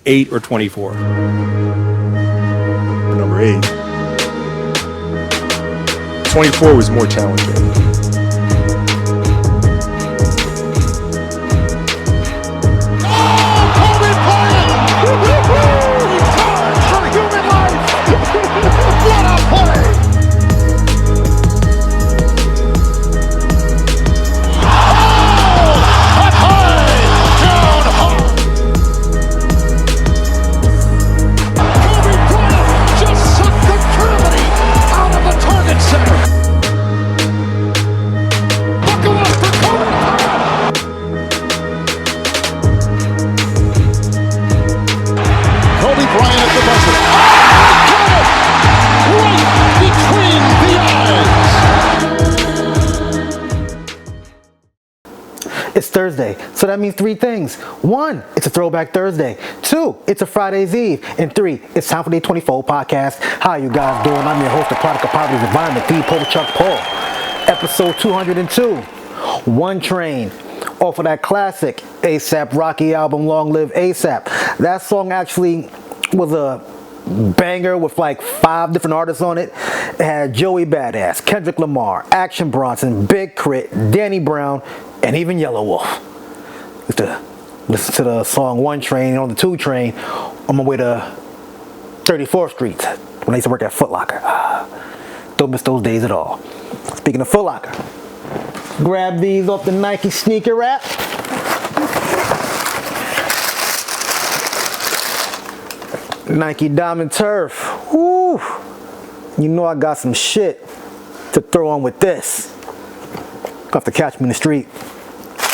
8 or 24? Number 8. 24 was more challenging. It's Thursday, so that means 3 things. 1, it's a Throwback Thursday. 2, it's a Friday's Eve. And 3, it's time for the 24 podcast. How you guys doing? I'm your host, the product of poverty's environment, the Pope Chuck Paul. Episode 202, One Train. Off of that classic ASAP Rocky album, Long Live ASAP. That song actually was a banger with like 5 different artists on it. It had Joey Badass, Kendrick Lamar, Action Bronson, Big Crit, Danny Brown, and even Yellow Wolf. Listen to the song One Train on the 2 train on my way to 34th Street when I used to work at Foot Locker. Don't miss those days at all. Speaking of Foot Locker, grab these off the Nike sneaker wrap. Nike Diamond Turf. Woo! You know I got some shit to throw on with this. You'll have to catch me in the street.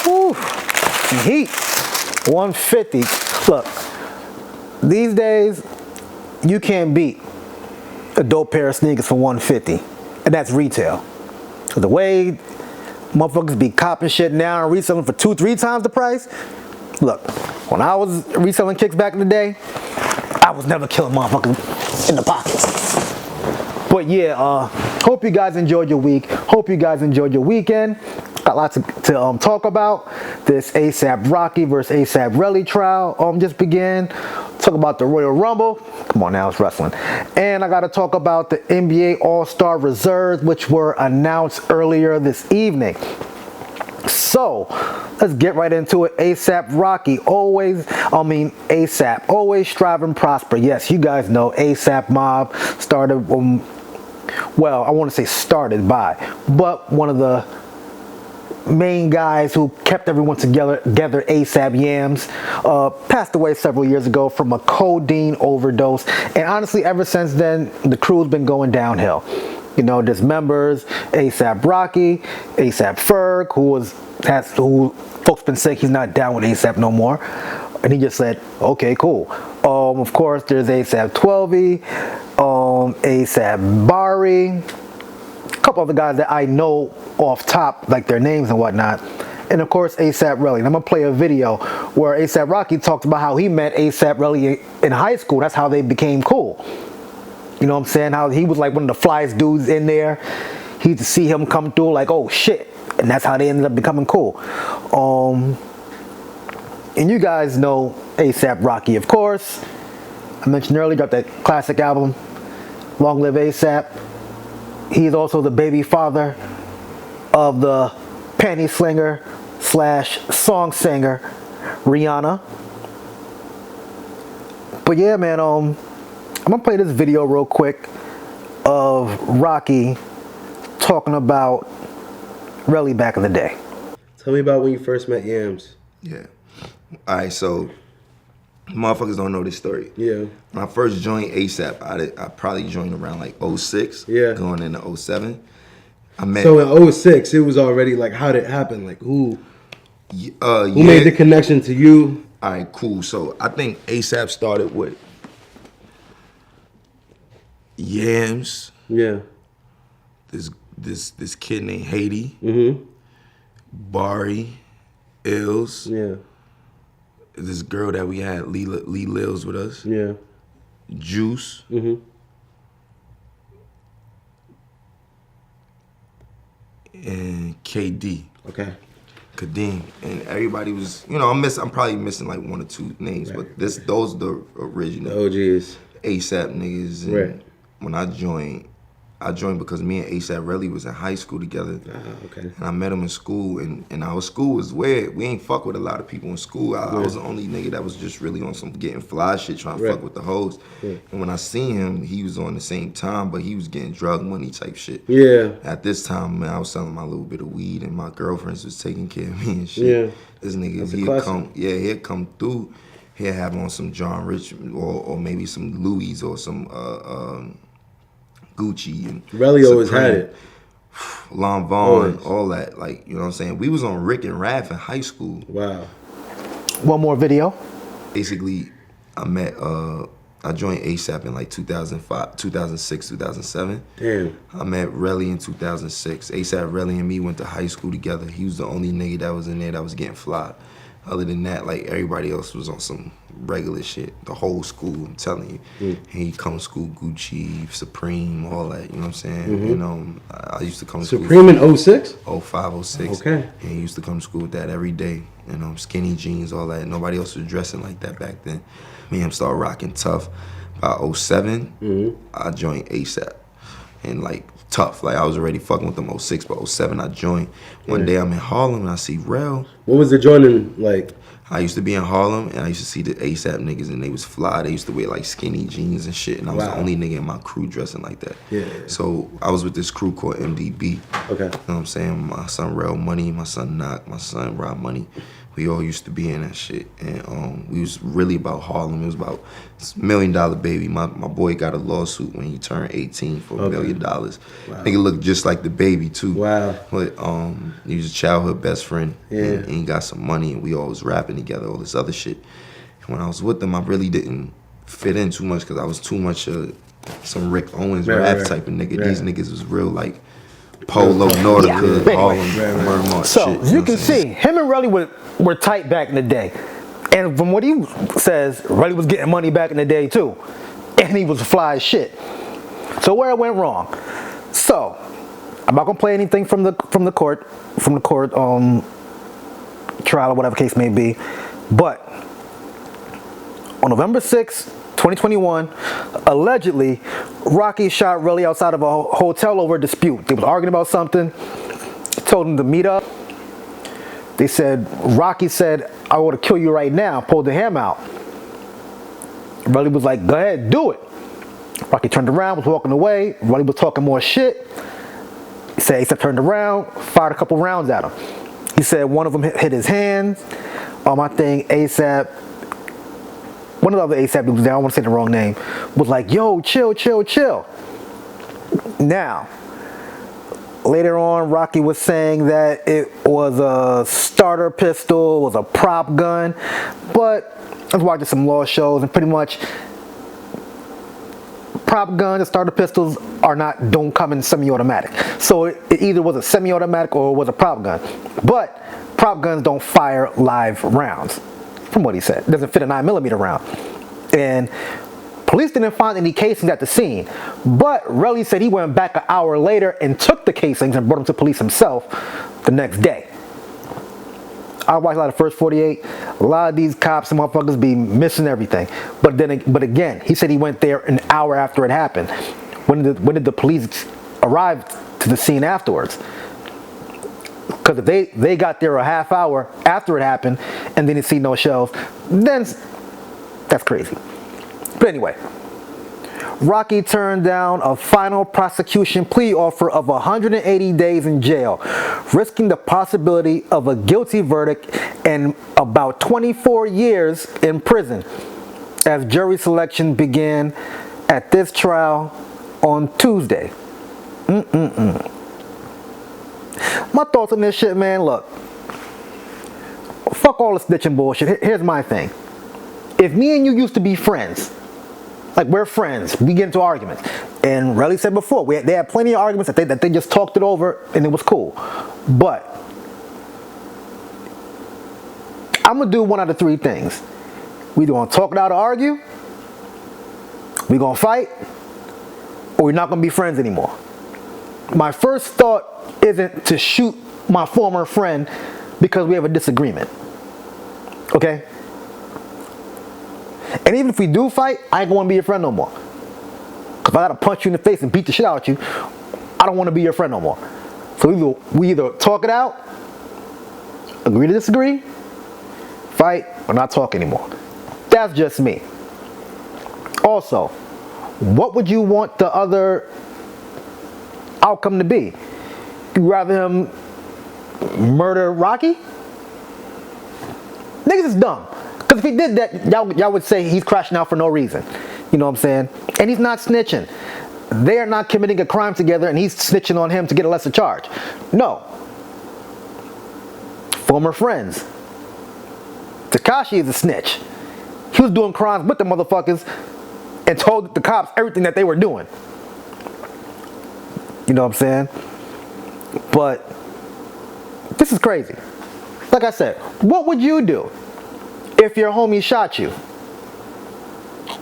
Woo! Some heat. 150. Look, these days, you can't beat a dope pair of sneakers for 150. And that's retail. So the way motherfuckers be copping shit now and reselling for 2-3 times the price. Look, when I was reselling kicks back in the day, I was never killing motherfuckers in the pockets. But yeah, hope you guys enjoyed your week. Hope you guys enjoyed your weekend. Got lots to talk about. This ASAP Rocky versus ASAP Relli trial just began. Talk about the Royal Rumble. Come on now, it's wrestling. And I got to talk about the NBA All Star reserves, which were announced earlier this evening. So, let's get right into it. ASAP Rocky, ASAP, always strive and prosper. Yes, you guys know ASAP Mob started, well, I want to say started by, but one of the main guys who kept everyone together, ASAP Yams, passed away several years ago from a codeine overdose. And honestly, ever since then, the crew's been going downhill. You know, there's members, ASAP Rocky, ASAP Ferg, who folks been saying he's not down with ASAP no more. And he just said, okay, cool. Of course, there's ASAP 12E, ASAP Bari, a couple other guys that I know off top, like their names and whatnot. And of course, ASAP Relli. And I'm going to play a video where ASAP Rocky talked about how he met ASAP Relli in high school. That's how they became cool. You know what I'm saying? How he was like one of the flyest dudes in there. He used to see him come through like, oh shit. And that's how they ended up becoming cool. And you guys know ASAP Rocky, of course. I mentioned earlier, dropped that classic album, Long Live ASAP. He's also the baby father of the panty slinger / song singer, Rihanna. But yeah, man, I'm gonna play this video real quick of Rocky talking about Relli back in the day. Tell me about when you first met Yams. Yeah. All right, so motherfuckers don't know this story. Yeah. When I first joined ASAP, I probably joined around like 06. Yeah. Going into 07. I met. So in 06, it was already like, how did it happen? Like who made the connection to you? All right, cool. So I think ASAP started with Yams. Yeah. This kid named Haiti. Mm-hmm. Bari, Ills. Yeah. This girl that we had, Lee Lils with us. Yeah. Juice. Mm-hmm. And KD. Okay. Kadeem, and everybody was, you know, I'm probably missing like one or two names, but those are the original OGs. ASAP niggas. And Right. when I joined because me and ASAP Relli was in high school together. Okay. And I met him in school, and our school was weird. We ain't fuck with a lot of people in school. I was the only nigga that was just really on some getting fly shit, trying to fuck with the hoes. And when I seen him, he was on the same time, but he was getting drug money type shit. Yeah. At this time, man, I was selling my little bit of weed, and my girlfriends was taking care of me and shit. Yeah. This nigga, he'd come through, he'd have on some John Rich or maybe some Louis or some Gucci and Relli always had it. Lon Vaughn, all that. Like, you know what I'm saying? We was on Rick and Raph in high school. Wow. One more video. Basically, I joined ASAP in like 2005, 2006, 2007. Damn. I met Relli in 2006. ASAP Relli and me went to high school together. He was the only nigga that was in there that was getting fly. Other than that, like, everybody else was on some regular shit. The whole school, I'm telling you. And he come to school Gucci, Supreme, all that, you know what I'm saying? You know, I used to come to school. Supreme in 06? 05, 06. Okay. And he used to come to school with that every day. You know, skinny jeans, all that. Nobody else was dressing like that back then. Me and him started rocking Tough. By 07, I joined ASAP. And like, Tough. Like, I was already fucking with them 06, but 07 I joined. One day I'm in Harlem and I see Rel. What was the joining like? I used to be in Harlem and I used to see the ASAP niggas and they was fly. They used to wear like skinny jeans and shit, and I was the only nigga in my crew dressing like that. Yeah. So I was with this crew called MDB. Okay. You know what I'm saying? My son Rel Money, my son Knock, my son Rob Money. We all used to be in that shit. And we was really about Harlem. It was about $1 Million Baby. My boy got a lawsuit when he turned 18 for $1 million. Wow. Nigga looked just like the baby too. Wow. But he was a childhood best friend. Yeah. And he got some money and we all was rapping together, all this other shit. And when I was with them, I really didn't fit in too much because I was too much some Rick Owens rap type of nigga. These niggas was real like Polo, Nordica, Harlem, Vermont So shit. you can see him and Relli were tight back in the day, and from what he says, Relli was getting money back in the day too, and he was fly as shit. So where it went wrong? So I'm not gonna play anything from the court trial or whatever case may be, but on November 6th, 2021, allegedly, Rocky shot Relli outside of a hotel over a dispute. They was arguing about something, told him to meet up. They said, Rocky said, I want to kill you right now, pulled the hammer out. Relli was like, go ahead, do it. Rocky turned around, was walking away. Relli was talking more shit. He said, ASAP turned around, fired a couple rounds at him. He said one of them hit his hands. I think ASAP, one of the other ASAP dudes there, I don't want to say the wrong name, was like, yo, chill, chill, chill. Now, later on, Rocky was saying that it was a starter pistol, was a prop gun, but I was watching some law shows and pretty much prop guns and starter pistols don't come in semi-automatic. So it either was a semi-automatic or it was a prop gun. But prop guns don't fire live rounds, from what he said. It doesn't fit a 9mm round. And police didn't find any casings at the scene. But Relli said he went back an hour later and took the casings and brought them to police himself the next day. I watched a lot of First 48. A lot of these cops and motherfuckers be missing everything. But again, he said he went there an hour after it happened. When did the police arrive to the scene afterwards? Because if they got there a half hour after it happened and didn't see no shells, then that's crazy. But anyway, Rocky turned down a final prosecution plea offer of 180 days in jail, risking the possibility of a guilty verdict and about 24 years in prison, as jury selection began at this trial on Tuesday. My thoughts on this shit, man, look. Fuck all the snitching bullshit. Here's my thing. If me and you used to be friends, like we're friends, we get into arguments, and Relli said before, they had plenty of arguments that they just talked it over and it was cool. But I'm gonna do one out of three things. We either gonna talk it out or argue, we gonna fight, or we're not gonna be friends anymore. My first thought isn't to shoot my former friend because we have a disagreement. Okay? And even if we do fight, I ain't gonna be your friend no more. Cause if I gotta punch you in the face and beat the shit out of you, I don't wanna be your friend no more. So we either talk it out, agree to disagree, fight, or not talk anymore. That's just me. Also, what would you want the other outcome to be? You rather him murder Rocky? Niggas is dumb. Because if he did that, y'all would say he's crashing out for no reason. You know what I'm saying? And he's not snitching. They are not committing a crime together and he's snitching on him to get a lesser charge. No. Former friends. Tekashi is a snitch. He was doing crimes with the motherfuckers and told the cops everything that they were doing. You know what I'm saying? But this is crazy. Like I said, what would you do if your homie shot you?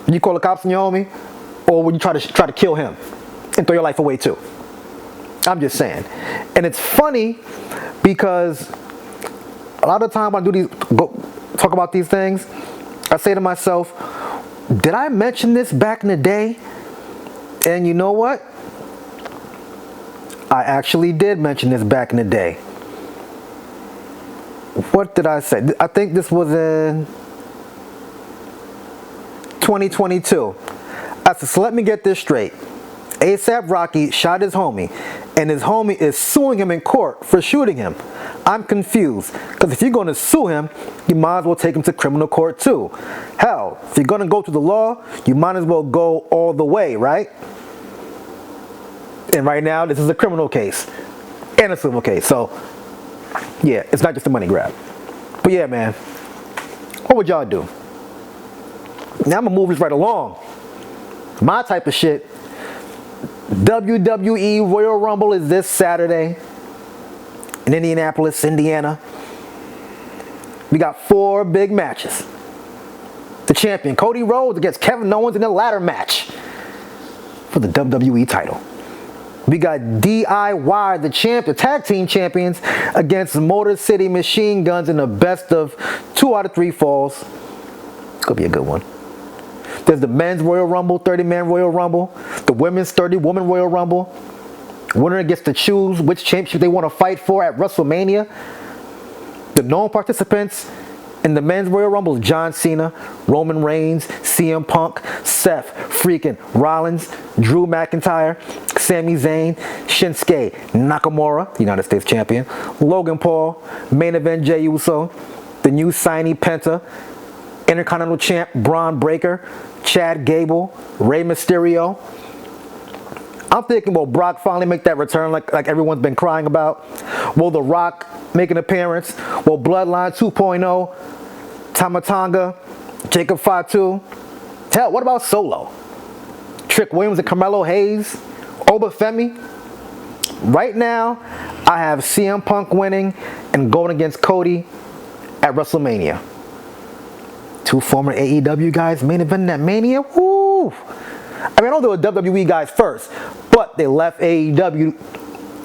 You call the cops on your homie? Or would you try to kill him and throw your life away too? I'm just saying. And it's funny because a lot of the time when I talk about these things, I say to myself, did I mention this back in the day? And you know what? I actually did mention this back in the day. What did I say? I think this was in 2022. I said, so let me get this straight. ASAP Rocky shot his homie, and his homie is suing him in court for shooting him. I'm confused, because if you're going to sue him, you might as well take him to criminal court too. Hell, if you're going to go to the law, you might as well go all the way, right? And right now, this is a criminal case and a civil case. So, yeah, it's not just a money grab. But yeah, man, what would y'all do? Now I'm going to move this right along. My type of shit. WWE Royal Rumble is this Saturday in Indianapolis, Indiana. We got 4 big matches. The champion, Cody Rhodes, against Kevin Owens in a ladder match for the WWE title. We got DIY, the tag team champions, against Motor City Machine Guns in the best of 2 out of 3 falls. Could be a good one. There's the men's Royal Rumble, 30-man Royal Rumble, the women's 30-woman Royal Rumble. Winner gets to choose which championship they want to fight for at WrestleMania. The known participants in the men's Royal Rumble is John Cena, Roman Reigns, CM Punk, Seth freaking Rollins, Drew McIntyre, Sami Zayn, Shinsuke Nakamura, United States champion, Logan Paul, main event Jey Uso, the new signee Penta, Intercontinental champ Braun Breaker, Chad Gable, Rey Mysterio. I'm thinking, will Brock finally make that return like everyone's been crying about? Will The Rock make an appearance? Will Bloodline 2.0, Tama Tonga, Jacob Fatu? Hell, what about Solo? Trick Williams and Carmelo Hayes? Obafemi? Right now, I have CM Punk winning and going against Cody at WrestleMania. 2 former AEW guys main event at Mania. Woo! I mean, I know they were WWE guys first, but they left AEW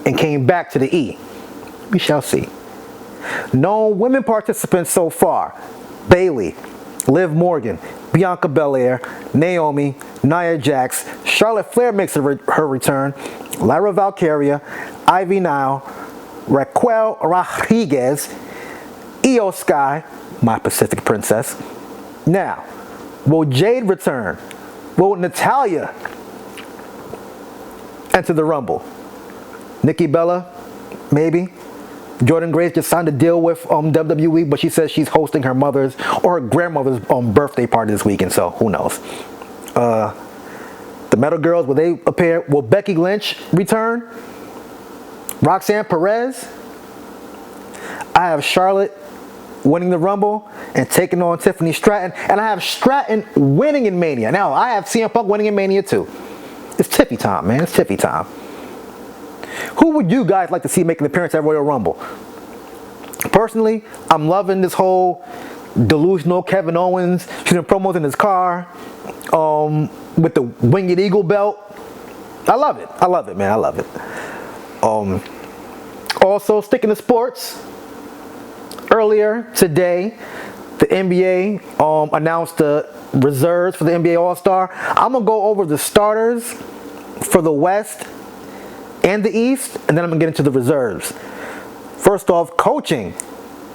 and came back to the E. We shall see. Known women participants so far: Bayley, Liv Morgan, Bianca Belair, Naomi, Nia Jax, Charlotte Flair makes her return, Lyra Valkyria, Ivy Nile, Raquel Rodriguez, Io Sky, my Pacific Princess. Now, will Jade return? Will Natalya enter the Rumble? Nikki Bella, maybe. Jordan Grace just signed a deal with WWE, but she says she's hosting her mother's or her grandmother's birthday party this weekend, so who knows. The Metal Girls, will they appear? Will Becky Lynch return? Roxanne Perez? I have Charlotte winning the Rumble and taking on Tiffany Stratton, and I have Stratton winning in Mania. Now, I have CM Punk winning in Mania too. It's Tiffy time, man. It's Tiffy time. Who would you guys like to see make an appearance at Royal Rumble? Personally, I'm loving this whole delusional Kevin Owens shooting promos in his car with the Winged Eagle belt. I love it. I love it, man. I love it. Also, sticking to sports, earlier today, the NBA announced the reserves for the NBA All-Star. I'm going to go over the starters for the West and the East, and then I'm going to get into the reserves. First off, coaching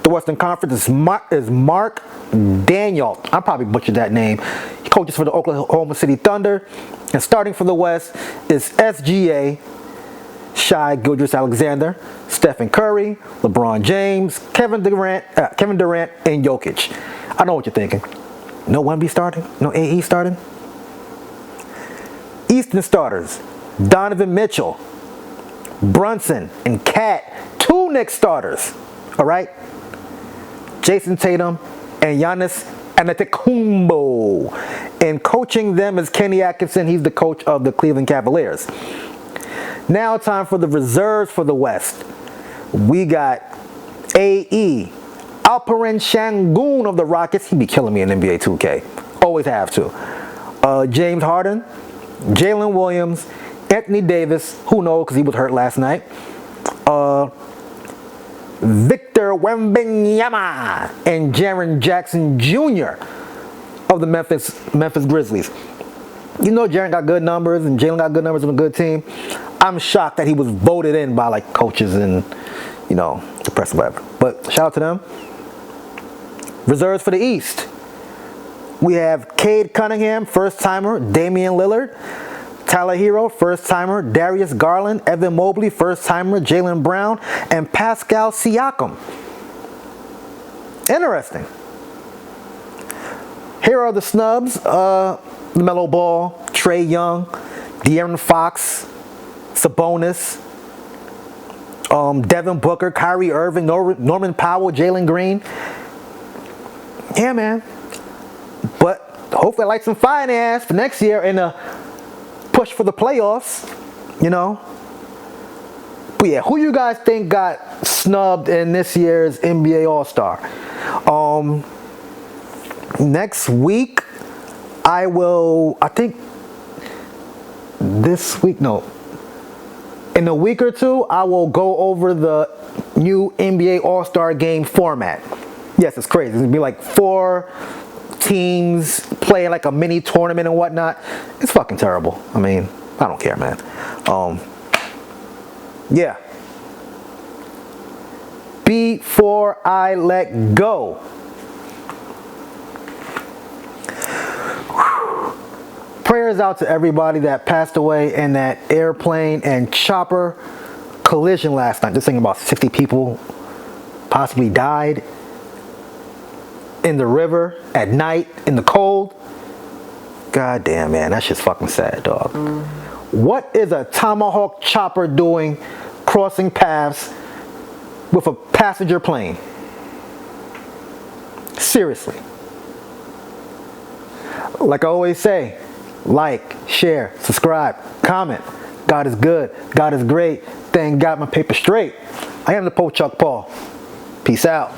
the Western Conference is Mark Daniel. I probably butchered that name. He coaches for the Oklahoma City Thunder. And starting for the West is SGA, Shai Gilgeous-Alexander, Stephen Curry, LeBron James, Kevin Durant, and Jokic. I know what you're thinking. No Wemby starting? No AE starting? Eastern starters, Donovan Mitchell, Brunson, and Cat. 2 Knicks starters. All right? Jason Tatum and Giannis Antetokounmpo. And coaching them is Kenny Atkinson. He's the coach of the Cleveland Cavaliers. Now time for the reserves for the West. We got AE, Alperen Şengün of the Rockets. He be killing me in NBA 2K. Always have to. James Harden, Jalen Williams, Anthony Davis. Who knows because he was hurt last night. Victor Wembanyama and Jaren Jackson Jr. of the Memphis Grizzlies. You know Jaren got good numbers and Jalen got good numbers on a good team. I'm shocked that he was voted in by like coaches and, you know, the press and whatever. But shout out to them. Reserves for the East. We have Cade Cunningham, first-timer, Damian Lillard, Tyler Hero, first-timer, Darius Garland, Evan Mobley, first-timer, Jaylen Brown, and Pascal Siakam. Interesting. Here are the snubs. LaMelo Ball, Trae Young, De'Aaron Fox, Sabonis, Devin Booker, Kyrie Irving, Norman Powell, Jalen Green. Yeah, man. But hopefully I light some fire in their ass for next year in a push for the playoffs, you know. But yeah, who you guys think got snubbed in this year's NBA All-Star? Next week, I think this week, no. In a week or two, I will go over the new NBA All-Star game format. Yes, it's crazy. It's going to be like 4 teams playing like a mini tournament and whatnot. It's fucking terrible. I mean, I don't care, man. Yeah. Before I let go, prayers out to everybody that passed away in that airplane and chopper collision last night. This thing about 60 people possibly died in the river at night in the cold. God damn, man, that shit's fucking sad, dog. What is a Tomahawk chopper doing crossing paths with a passenger plane? Seriously. Like I always say, like, share, subscribe, comment. God is good. God is great. Thank God my paper straight. I am the Poe Chuck Paul. Peace out.